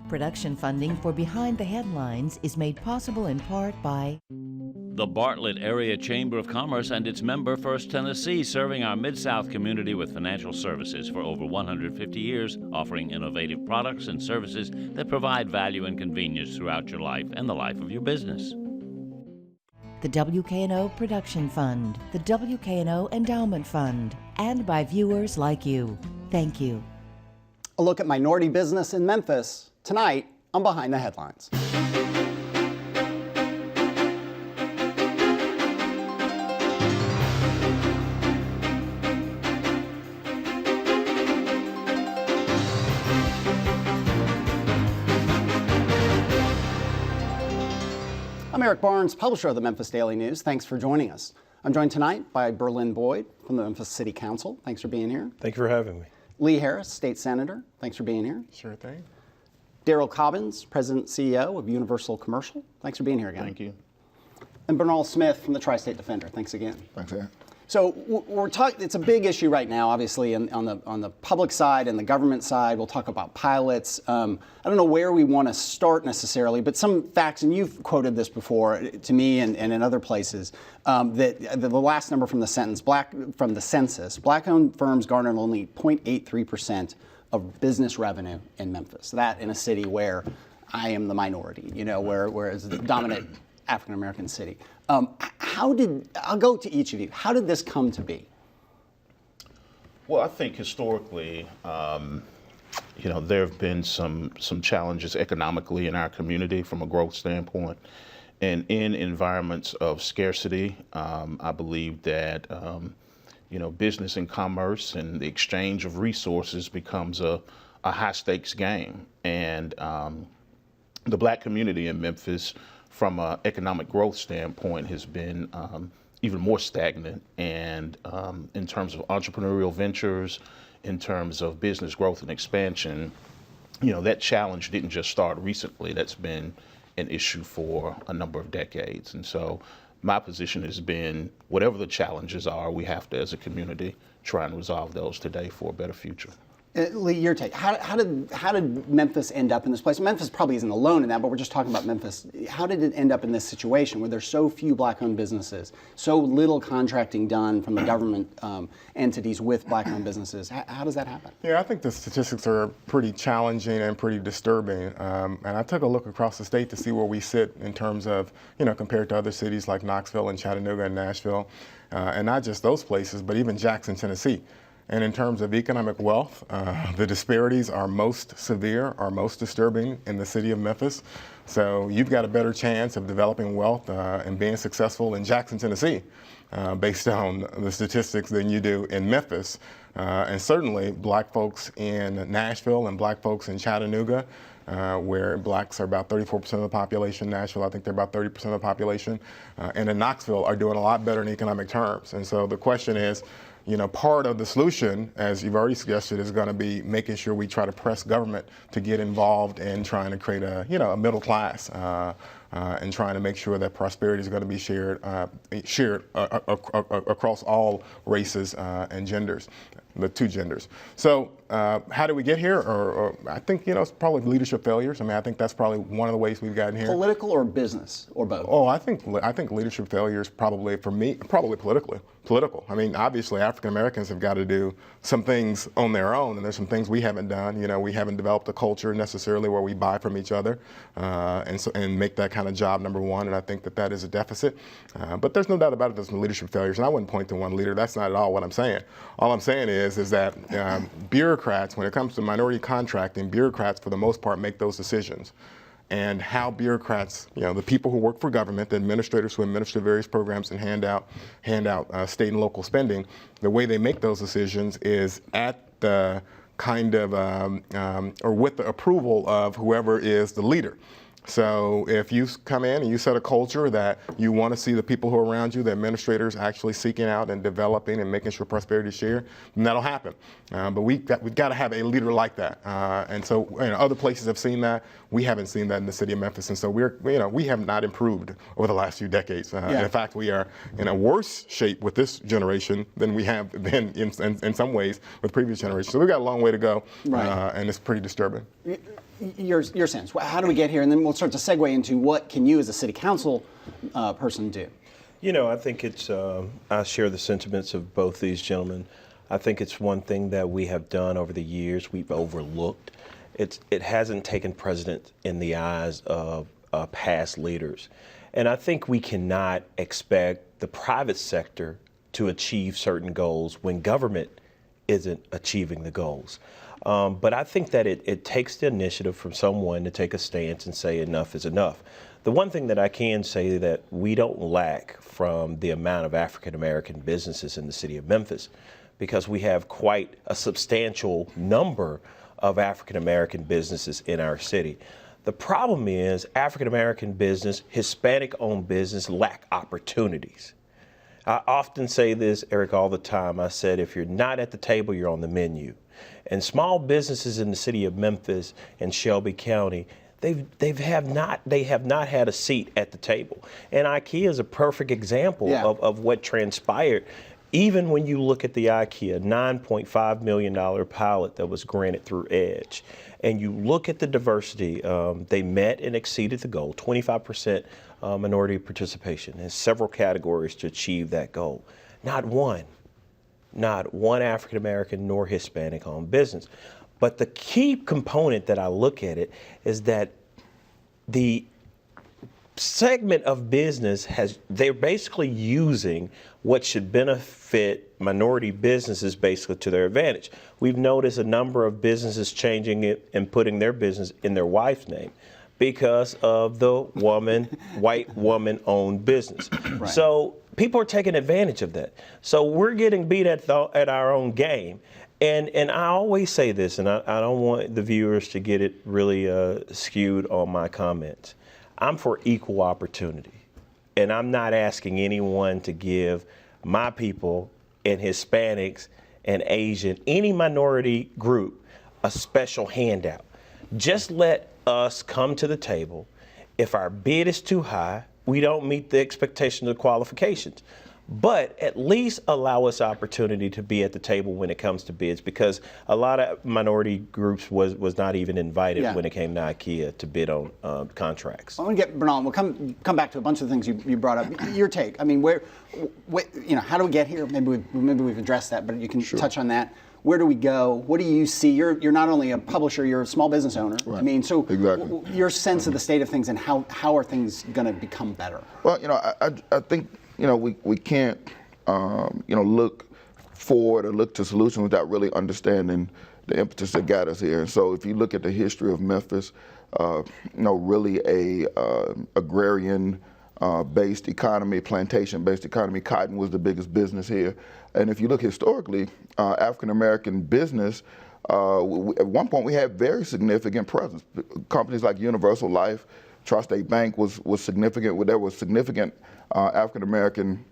Production funding for Behind the Headlines is made possible in part by the Bartlett Area Chamber of Commerce and its member First Tennessee, serving our Mid-South community with financial services for over 150 years, offering innovative products and services that provide value and convenience throughout your life and the life of your business. the WKNO Production Fund, the WKNO Endowment Fund, and by viewers like you. Thank you. A look at minority business in Memphis tonight on Behind the Headlines. I'm Eric Barnes, publisher of the Memphis Daily News. Thanks for joining us. I'm joined tonight by Berlin Boyd from the Memphis City Council. Thanks for being here. Thank you for having me. Lee Harris, State Senator. Thanks for being here. Sure thing. Daryl Cobbins, President and CEO of Universal Commercial. Thanks for being here again. Thank you. And Bernal Smith from the Tri-State Defender. Thanks again. Thanks, Eric. So we're talking. It's a big issue right now, obviously, on the public side and the government side. We'll talk about pilots. I don't know where we want to start necessarily, but some facts, and you've quoted this before to me and in other places, that the last number from the census, black-owned firms garnered only 0.83% of business revenue in Memphis. That in a city where I am the minority, where it's the dominant African-American city. I'll go to each of you. How did this come to be? Well, I think historically, there have been some challenges economically in our community from a growth standpoint. And in environments of scarcity, I believe that, business and commerce and the exchange of resources becomes a high stakes game. And the black community in Memphis, from an economic growth standpoint, has been even more stagnant. And in terms of entrepreneurial ventures, in terms of business growth and expansion, that challenge didn't just start recently. That's been an issue for a number of decades. And so my position has been, whatever the challenges are, we have to, as a community, try and resolve those today for a better future. Lee, your take. How did Memphis end up in this place? Memphis probably isn't alone in that, but we're just talking about Memphis. How did it end up in this situation where there's so few black-owned businesses, so little contracting done from the government entities with black-owned businesses? How does that happen? Yeah, I think the statistics are pretty challenging and pretty disturbing. And I took a look across the state to see where we sit in terms of, compared to other cities like Knoxville and Chattanooga and Nashville, and not just those places, but even Jackson, Tennessee. And in terms of economic wealth, the disparities are most severe, are most disturbing in the city of Memphis. So you've got a better chance of developing wealth and being successful in Jackson, Tennessee, based on the statistics than you do in Memphis. And certainly black folks in Nashville and black folks in Chattanooga, where blacks are about 34% of the population. Nashville, I think they're about 30% of the population. And in Knoxville are doing a lot better in economic terms. And so the question is, part of the solution, as you've already suggested, is going to be making sure we try to press government to get involved in trying to create a middle class and trying to make sure that prosperity is going to be shared across all races and genders, the two genders. So how did we get here? Or I think, it's probably leadership failures. I think that's probably one of the ways we've gotten here. Political or business or both? Oh, I think leadership failures probably, for me, probably political. Obviously African Americans have got to do some things on their own, and there's some things we haven't done. We haven't developed a culture necessarily where we buy from each other and make that kind of job number one, and I think that is a deficit. But there's no doubt about it, there's some leadership failures, and I wouldn't point to one leader. That's not at all what I'm saying. All I'm saying is that bureaucrats, when it comes to minority contracting, bureaucrats for the most part make those decisions. And how bureaucrats, the people who work for government, the administrators who administer various programs and hand out state and local spending, the way they make those decisions is at the kind of, or with the approval of whoever is the leader. So if you come in and you set a culture that you want to see the people who are around you, the administrators actually seeking out and developing and making sure prosperity is shared, then that'll happen. But we've got to have a leader like that. And so other places have seen that. We haven't seen that in the city of Memphis. And so we have not improved over the last few decades. In fact, we are in a worse shape with this generation than we have been in some ways with previous generations. So we've got a long way to go. Right. And it's pretty disturbing. your sense. How do we get here? And then we'll start to segue into what can you as a city council person do? You know, I think it's, I share the sentiments of both these gentlemen. I think it's one thing that we have done over the years we've overlooked. It hasn't taken precedence in the eyes of past leaders. And I think we cannot expect the private sector to achieve certain goals when government isn't achieving the goals. But I think that it takes the initiative from someone to take a stance and say enough is enough. The one thing that I can say that we don't lack from the amount of African American businesses in the city of Memphis, because we have quite a substantial number of African American businesses in our city. The problem is African American business, Hispanic owned business lack opportunities. I often say this, Eric, all the time. I said, if you're not at the table, you're on the menu. And small businesses in the city of Memphis and Shelby County, they have not had a seat at the table. And IKEA is a perfect example of what transpired. Even when you look at the IKEA $9.5 million pilot that was granted through EDGE, and you look at the diversity, they met and exceeded the goal, 25% minority participation in several categories to achieve that goal. Not one African American nor Hispanic owned business. But the key component that I look at it is that the segment of business they're basically using what should benefit minority businesses basically to their advantage. We've noticed a number of businesses changing it and putting their business in their wife's name because of the white woman owned business. Right. So people are taking advantage of that. So we're getting beat at our own game. And I always say this, and I don't want the viewers to get it really skewed on my comments. I'm for equal opportunity. And I'm not asking anyone to give my people and Hispanics and Asian, any minority group, a special handout. Just let us come to the table. If our bid is too high, we don't meet the expectations or qualifications. But at least allow us opportunity to be at the table when it comes to bids, because a lot of minority groups was not even invited when it came to IKEA to bid on contracts. I want to get Bernal. We'll come back to a bunch of the things you brought up. Your take. I mean, how do we get here? Maybe we've addressed that, but you can touch on that. Where do we go? What do you see? You're not only a publisher, you're a small business owner. Right. I mean, so your sense of the state of things and how are things going to become better? Well, I think. We can't, look forward or look to solutions without really understanding the impetus that got us here. And so if you look at the history of Memphis, really a agrarian-based economy, plantation-based economy. Cotton was the biggest business here. And if you look historically, African-American business, at one point we had very significant presence. Companies like Universal Life, Tri-State Bank was significant. There was significant African-American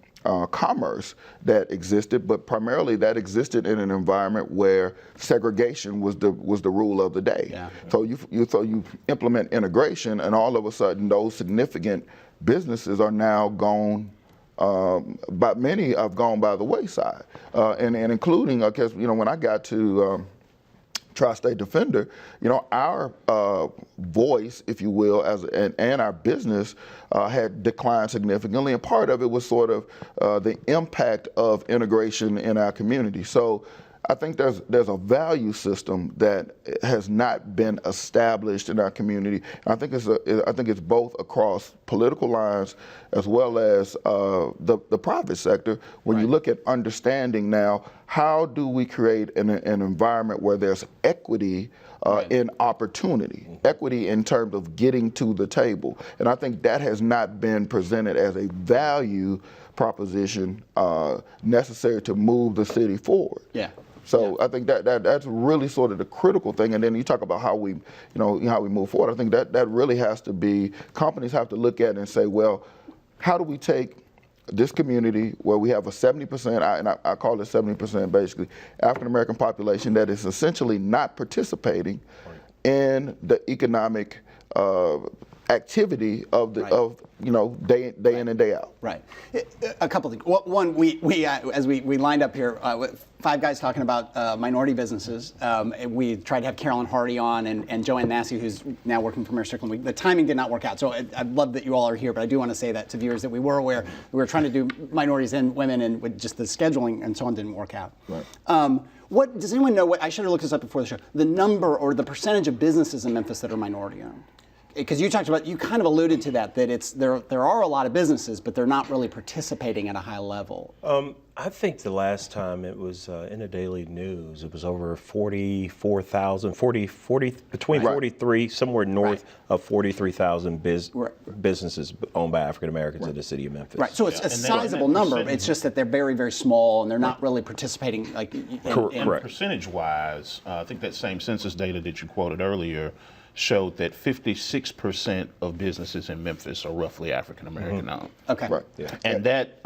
commerce that existed, but primarily that existed in an environment where segregation was the rule of the day. Yeah. So you implement integration, and all of a sudden those significant businesses are now gone. But many have gone by the wayside, and including, I guess, when I got to Tri-State Defender, our voice, if you will, and our business had declined significantly, and part of it was sort of the impact of integration in our community. So I think there's a value system that has not been established in our community. And I think it's both across political lines as well as the private sector. When you look at understanding now, how do we create an environment where there's equity in opportunity, equity in terms of getting to the table? And I think that has not been presented as a value proposition necessary to move the city forward. Yeah. So I think that's really sort of the critical thing. And then you talk about how we move forward. I think that really has to be, companies have to look at it and say, well, how do we take this community where we have a 70%, and I call it 70% basically, African American population that is essentially not participating in the economic activity of day in and day out. Right. A couple things. Well, one, we as we lined up here, five guys talking about minority businesses. We tried to have Carolyn Hardy on and Joanne Massey, who's now working for Mayor Strickland. The timing did not work out, so I love that you all are here, but I do want to say that to viewers that we were aware we were trying to do minorities and women, and with just the scheduling and so on didn't work out. Right. What does anyone know? What I should have looked this up before the show. The number or the percentage of businesses in Memphis that are minority owned. Because you kind of alluded to that there are a lot of businesses, but they're not really participating at a high level. I think the last time it was in the Daily News, it was over 44,000, between 43, somewhere north of 43,000 businesses owned by African Americans in the city of Memphis. Right, so it's a sizable number. It's just that they're very, very small and they're not really participating. Correct. Percentage-wise, I think that same census data that you quoted earlier showed that 56% of businesses in Memphis are roughly African American owned. Okay. Right. Yeah. And that,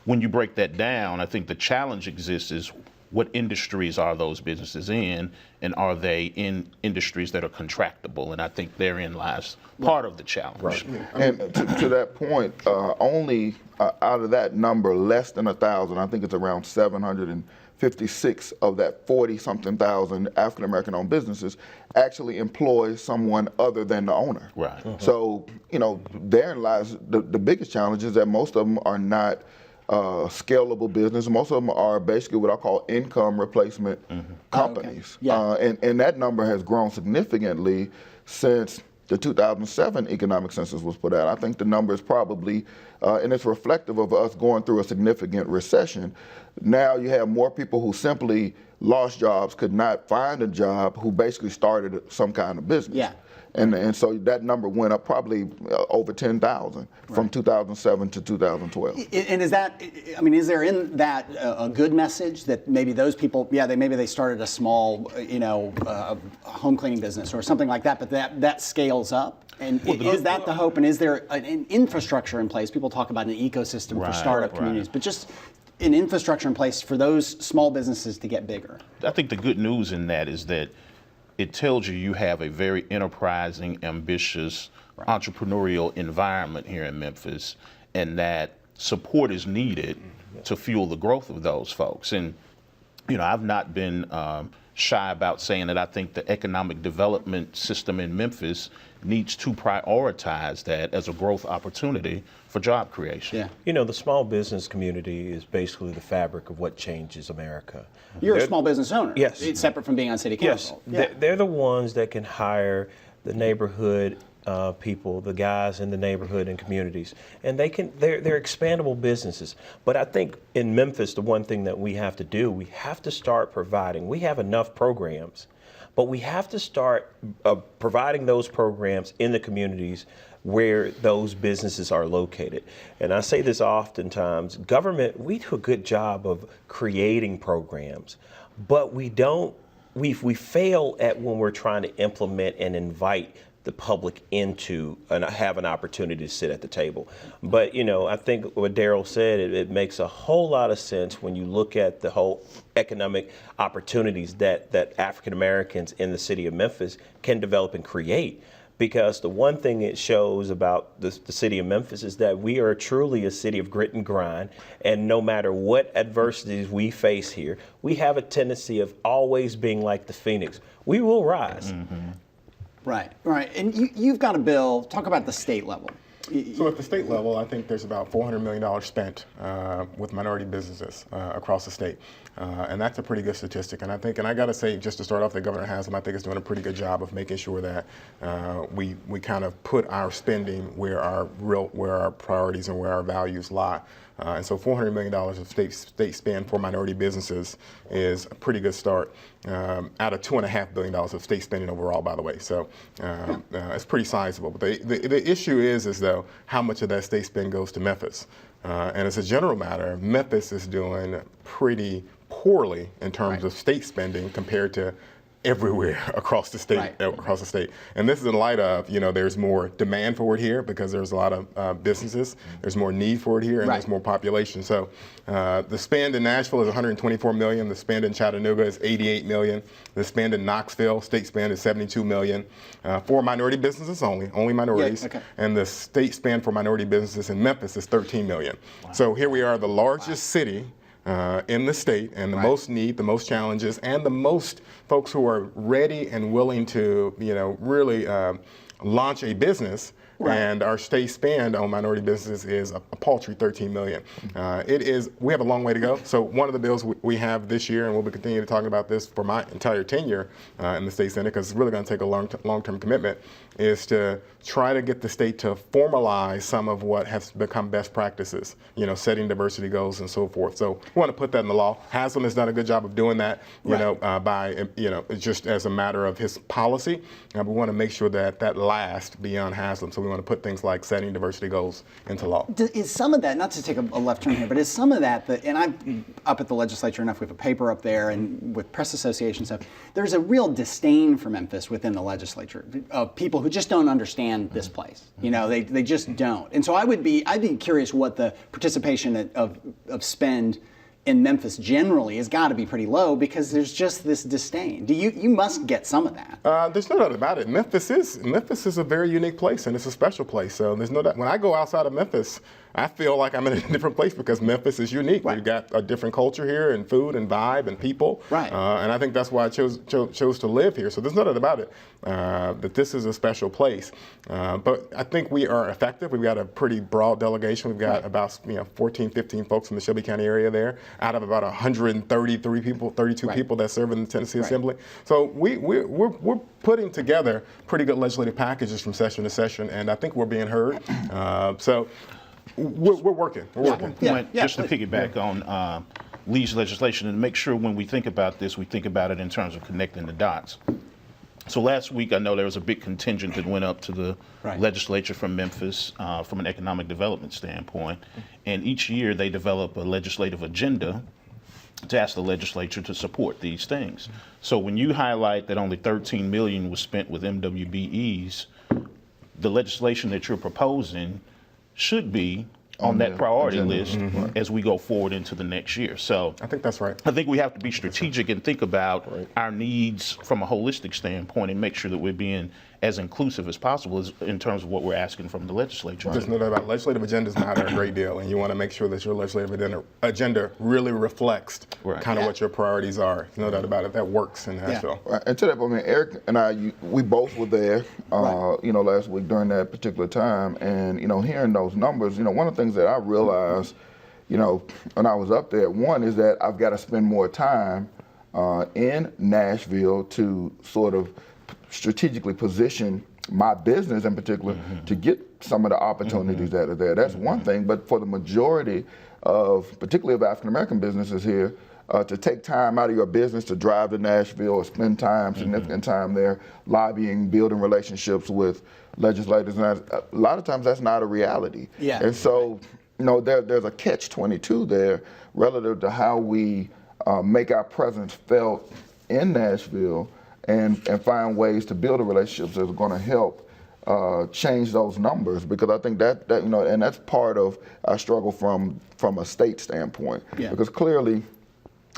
when you break that down, I think the challenge exists is what industries are those businesses in, and are they in industries that are contractable? And I think therein lies part of the challenge. Right. And to that point, only out of that number, less than 1,000, I think it's around 756 of that 40-something thousand African American owned businesses actually employ someone other than the owner. Right. So, therein lies the biggest challenge is that most of them are not scalable business. Most of them are basically what I call income replacement companies. And that number has grown significantly since the 2007 economic census was put out. I think the number is probably, and it's reflective of us going through a significant recession. Now you have more people who simply lost jobs, could not find a job, who basically started some kind of business. Yeah. And so that number went up probably over 10,000 from 2007 to 2012. And is there in that a good message that maybe those people, maybe they started a small, home cleaning business or something like that, but that scales up? And is that the hope? And is there an infrastructure in place? People talk about an ecosystem for startup communities, but just an infrastructure in place for those small businesses to get bigger. I think the good news in that is that it tells you have a very enterprising, ambitious, entrepreneurial environment here in Memphis, and that support is needed to fuel the growth of those folks. And, I've not been shy about saying that I think the economic development system in Memphis needs to prioritize that as a growth opportunity for job creation. Yeah. The small business community is basically the fabric of what changes America. You're a small business owner. Yes. It's separate from being on city council. Yes. They're the ones that can hire the neighborhood people, the guys in the neighborhood and communities, and they're expandable businesses. But I think in Memphis, the one thing that we have to do, we have to start providing. We have enough programs, but we have to start providing those programs in the communities where those businesses are located. And I say this oftentimes, government, we do a good job of creating programs, but we fail at when we're trying to implement and invite the public into and have an opportunity to sit at the table. But I think what Daryl said, it makes a whole lot of sense when you look at the whole economic opportunities that African Americans in the city of Memphis can develop and create. Because the one thing it shows about the city of Memphis is that we are truly a city of grit and grind, and no matter what adversities we face here, we have a tendency of always being like the phoenix. We will rise. Mm-hmm. Right. And you've got a bill, talk about the state level. So at the state level, I think there's about $400 million spent with minority businesses across the state. And that's a pretty good statistic. And I got to say, just to start off, that Governor Haslam, I think, is doing a pretty good job of making sure that we kind of put our spending where our priorities and where our values lie. And so $400 million of state spend for minority businesses is a pretty good start out of $2.5 billion of state spending overall, by the way. So it's pretty sizable. But the issue is though, how much of that state spend goes to Memphis? And as a general matter, Memphis is doing pretty poorly in terms of state spending compared to everywhere across the state. Right. Across the state, and this is in light of there's more demand for it here because there's a lot of businesses. There's more need for it here, and Right. there's more population. So the spend in Nashville is 124 million. The spend in Chattanooga is 88 million. The spend in Knoxville, state spend, is 72 million for minority businesses only minorities. okay. And the state spend for minority businesses in Memphis is 13 million. Wow. So here we are, the largest city in the state, and the most need, the most challenges, and the most folks who are ready and willing to, really launch a business. Right. And our state spend on minority businesses is a paltry 13 million. We have a long way to go. So one of the bills we have this year, and we'll be continuing to talk about this for my entire tenure in the state senate, because it's really going to take a long-term commitment, is to try to get the state to formalize some of what has become best practices, setting diversity goals and so forth. So we want to put that in the law. Haslam has done a good job of doing that, by just as a matter of his policy. We want to make sure that lasts beyond Haslam. So we want to put things like setting diversity goals into law. Is some of that, not to take a left turn here, but is some of that, and I'm up at the legislature enough, we have a paper up there, and with press association stuff, there's a real disdain for Memphis within the legislature of people who just don't understand this place. They just don't. And so I'd be curious what the participation of spend in Memphis generally has got to be pretty low, because there's just this disdain. You must get some of that? There's no doubt about it. Memphis is a very unique place, and it's a special place. So there's no doubt. When I go outside of Memphis, I feel like I'm in a different place, because Memphis is unique. Right. We've got a different culture here, and food, and vibe, and people. Right. And I think that's why I chose to live here. So there's no doubt about it that this is a special place. But I think we are effective. We've got a pretty broad delegation. We've got about 14, 15 folks from the Shelby County area there, out of about 133 people, 32 people that serve in the Tennessee Assembly. So we're putting together pretty good legislative packages from session to session, and I think we're being heard. So we're working. We're working. Just to piggyback on Lee's legislation, and make sure when we think about this, we think about it in terms of connecting the dots. So last week, I know there was a big contingent that went up to the legislature from Memphis from an economic development standpoint. And each year they develop a legislative agenda to ask the legislature to support these things. So when you highlight that only 13 million was spent with MWBEs, the legislation that you're proposing should be on that priority list as we go forward into the next year. So I think that's right. I think we have to be strategic and think about our needs from a holistic standpoint, and make sure that we're being as inclusive as possible in terms of what we're asking from the legislature. Just know that about legislative agendas matter a great deal, and you want to make sure that your legislative agenda really reflects kind of what your priorities are. No doubt about it. That works in Nashville. Right. And to that point, Eric and I, we both were there, last week during that particular time, and hearing those numbers, one of the things that I realized, when I was up there, one is that I've got to spend more time in Nashville to sort of strategically position my business in particular to get some of the opportunities that are there. That's one thing, but for the majority of, particularly of African American businesses here, to take time out of your business to drive to Nashville or spend time, significant time there, lobbying, building relationships with legislators, and a lot of times that's not a reality. Yeah. And so, there's a catch-22 there relative to how we make our presence felt in Nashville, and find ways to build a relationships that are going to help change those numbers, because I think that and that's part of our struggle from a state standpoint. Yeah. Because clearly,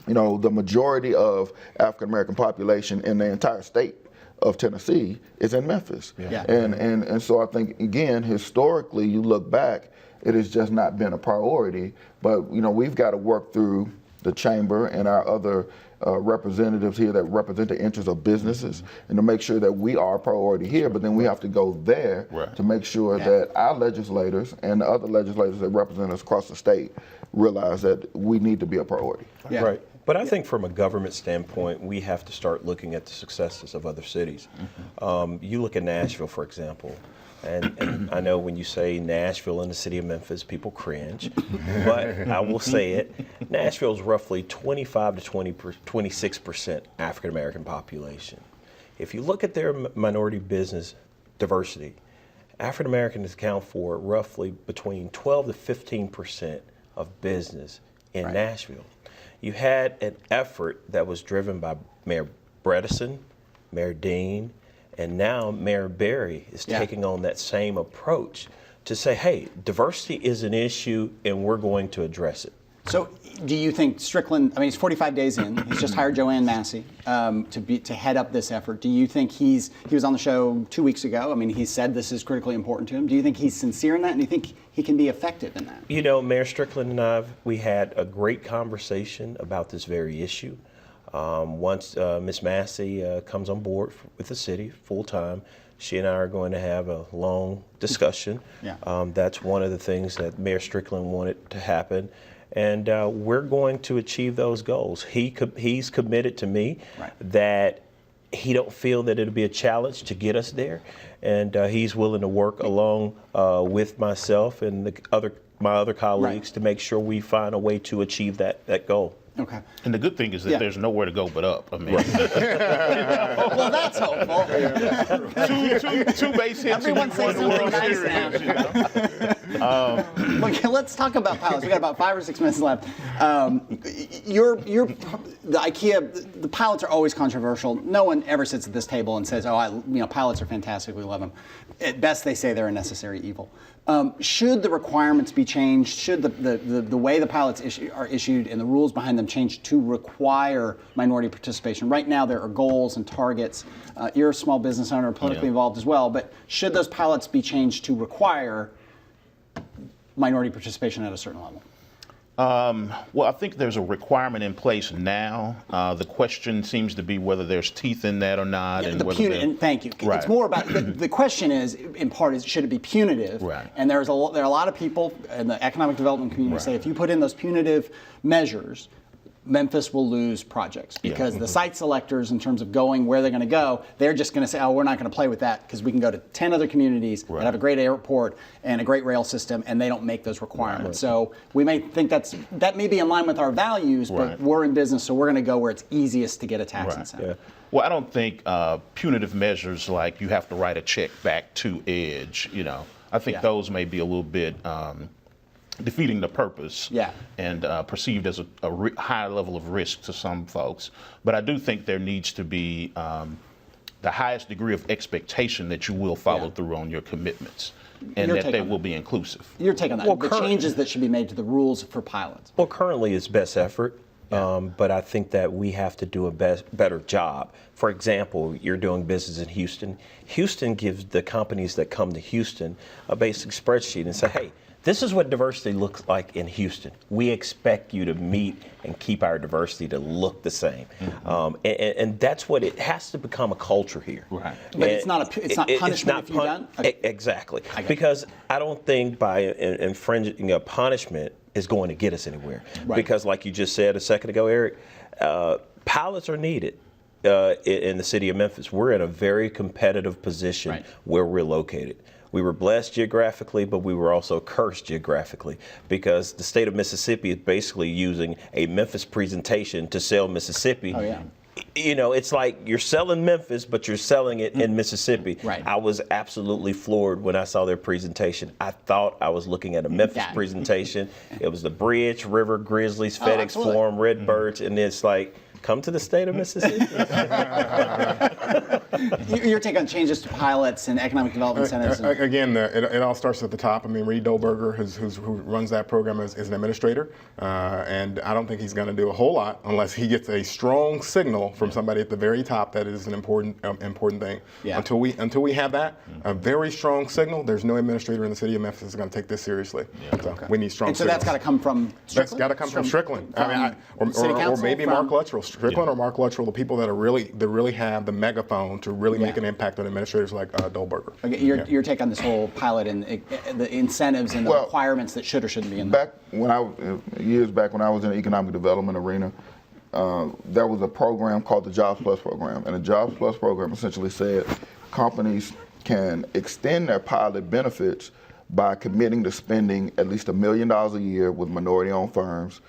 the majority of African American population in the entire state of Tennessee is in Memphis. Yeah. And so I think, again, historically, you look back, it has just not been a priority. But we've got to work through the chamber and our other representatives here that represent the interests of businesses, and to make sure that we are a priority here, but then we have to go there to make sure that our legislators and the other legislators that represent us across the state realize that we need to be a priority. Yeah. Right. But I think from a government standpoint, we have to start looking at the successes of other cities. You look at Nashville, for example, and I know when you say Nashville and the city of Memphis, people cringe, but I will say it. Nashville is roughly 25 to 26% African American population. If you look at their minority business diversity, African Americans account for roughly between 12 to 15% of business in Nashville. You had an effort that was driven by Mayor Bredesen Mayor Dean, and now Mayor Berry is taking on that same approach to say, hey, diversity is an issue and we're going to address it. So do you think Strickland, I mean, he's 45 days in, he's just hired Joanne Massey to head up this effort. Do you think he was on the show 2 weeks ago, I mean, he said this is critically important to him. Do you think he's sincere in that, and do you think he can be effective in that? You know, Mayor Strickland and we had a great conversation about this very issue. Once Ms. Massey comes on board with the city full-time, she and I are going to have a long discussion. That's one of the things that Mayor Strickland wanted to happen. And we're going to achieve those goals. He's committed to me that he don't feel that it'll be a challenge to get us there. And he's willing to work along with myself and my other colleagues to make sure we find a way to achieve that goal. Okay. And the good thing is that there's nowhere to go but up. I mean, Well, that's hopeful. two base hits Everyone and you won say the World something nice Series. You know? Look, let's talk about pilots. We got about 5 or 6 minutes left. The IKEA, the pilots are always controversial. No one ever sits at this table and says, pilots are fantastic, we love them. At best, they say they're a necessary evil. Should the requirements be changed? Should the way the pilots are issued and the rules behind them change to require minority participation? Right now, there are goals and targets. You're a small business owner, politically involved as well, but should those pilots be changed to require minority participation at a certain level? Well, I think there's a requirement in place now. The question seems to be whether there's teeth in that or not. Yeah, and thank you. Right. It's more about the question is, in part, is should it be punitive? Right. And there are a lot of people in the economic development community say if you put in those punitive measures, Memphis will lose projects because the site selectors, in terms of going where they're going to go, they're just going to say, oh, we're not going to play with that because we can go to 10 other communities that have a great airport and a great rail system, and they don't make those requirements. So we may think that may be in line with our values, but we're in business, so we're going to go where it's easiest to get a tax incentive. Yeah. Well, I don't think punitive measures like you have to write a check back to EDGE, I think those may be a little bit defeating the purpose and perceived as a high level of risk to some folks. But I do think there needs to be the highest degree of expectation that you will follow through on your commitments and that they will be inclusive. Your take on that, the changes that should be made to the rules for pilots. Well, currently it's best effort, but I think that we have to do a better job. For example, you're doing business in Houston. Houston gives the companies that come to Houston a basic spreadsheet and say, hey, this is what diversity looks like in Houston. We expect you to meet and keep our diversity to look the same, and that's what it has to become a culture here. Right. But it's not punishment if you don't. Okay. Exactly, because I don't think by infringing punishment is going to get us anywhere. Right. Because, like you just said a second ago, Eric, pilots are needed. In the city of Memphis, we're in a very competitive position where we're located. We were blessed geographically, but we were also cursed geographically because the state of Mississippi is basically using a Memphis presentation to sell Mississippi. Oh, yeah. It's like you're selling Memphis, but you're selling it in Mississippi. Right. I was absolutely floored when I saw their presentation. I thought I was looking at a Memphis presentation. It was the Bridge, River, Grizzlies, FedEx Forum, Redbirds, and it's like, come to the state of Mississippi. Your take on changes to pilots and economic development incentives? Again, it all starts at the top. I mean, Reed Dolberger, who runs that program, is an administrator, and I don't think he's going to do a whole lot unless he gets a strong signal from somebody at the very top that is an important thing. Yeah. Until we have that, a very strong signal, there's no administrator in the city of Memphis that's going to take this seriously. Yeah. So we need strong signals. So that's got to come from Strickland? That's got to come from Strickland. Or maybe Mark Luttrell. Strickland or Mark Luttrell, the people that really have the megaphone to really make an impact on administrators like Dolberger. Okay, your take on this whole pilot and the incentives and the requirements that should or shouldn't be in there? Years back when I was in the economic development arena, there was a program called the Jobs Plus program, and the Jobs Plus program essentially said companies can extend their pilot benefits by committing to spending at least $1 million a year with minority-owned firms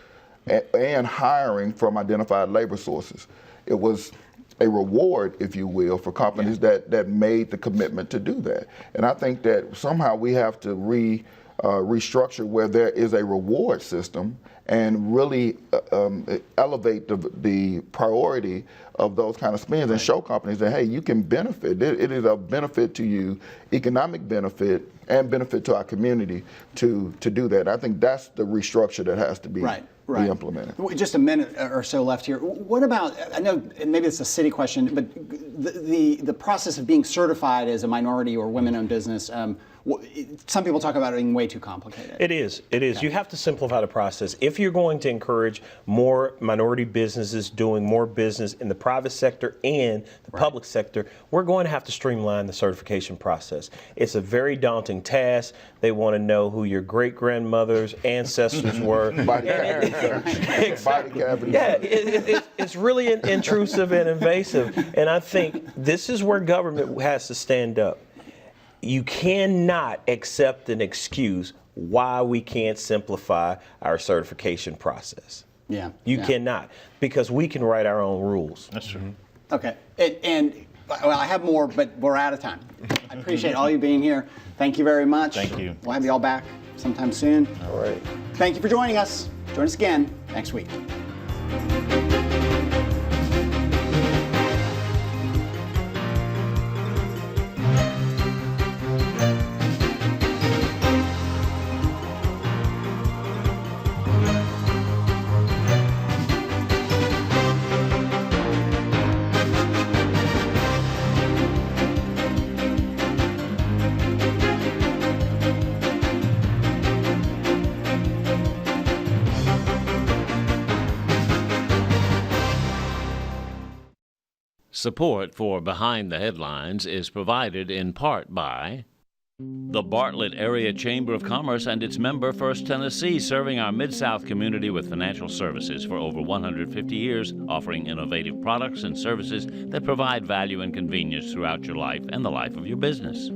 and hiring from identified labor sources. It was a reward, if you will, for companies that made the commitment to do that. And I think that somehow we have to restructure where there is a reward system and really elevate the priority of those kind of spends and show companies that, hey, you can benefit. It is a benefit to you, economic benefit, and benefit to our community to do that. I think that's the restructure that has to be be implemented. Just a minute or so left here. What about, I know maybe it's a city question, but the process of being certified as a minority or women-owned business, some people talk about it being way too complicated. It is. It is. You have to simplify the process. If you're going to encourage more minority businesses doing more business in the private sector and the public sector, we're going to have to streamline the certification process. It's a very daunting task. They want to know who your great-grandmother's ancestors were. Exactly. Yeah, it's really intrusive and invasive. And I think this is where government has to stand up. You cannot accept an excuse why we can't simplify our certification process. Yeah. You cannot, because we can write our own rules. That's true. Okay. And well, I have more, but we're out of time. I appreciate all you being here. Thank you very much. Thank you. We'll have you all back sometime soon. All right. Thank you for joining us. Join us again next week. Support for Behind the Headlines is provided in part by the Bartlett Area Chamber of Commerce and its member First Tennessee, serving our Mid-South community with financial services for over 150 years, offering innovative products and services that provide value and convenience throughout your life and the life of your business.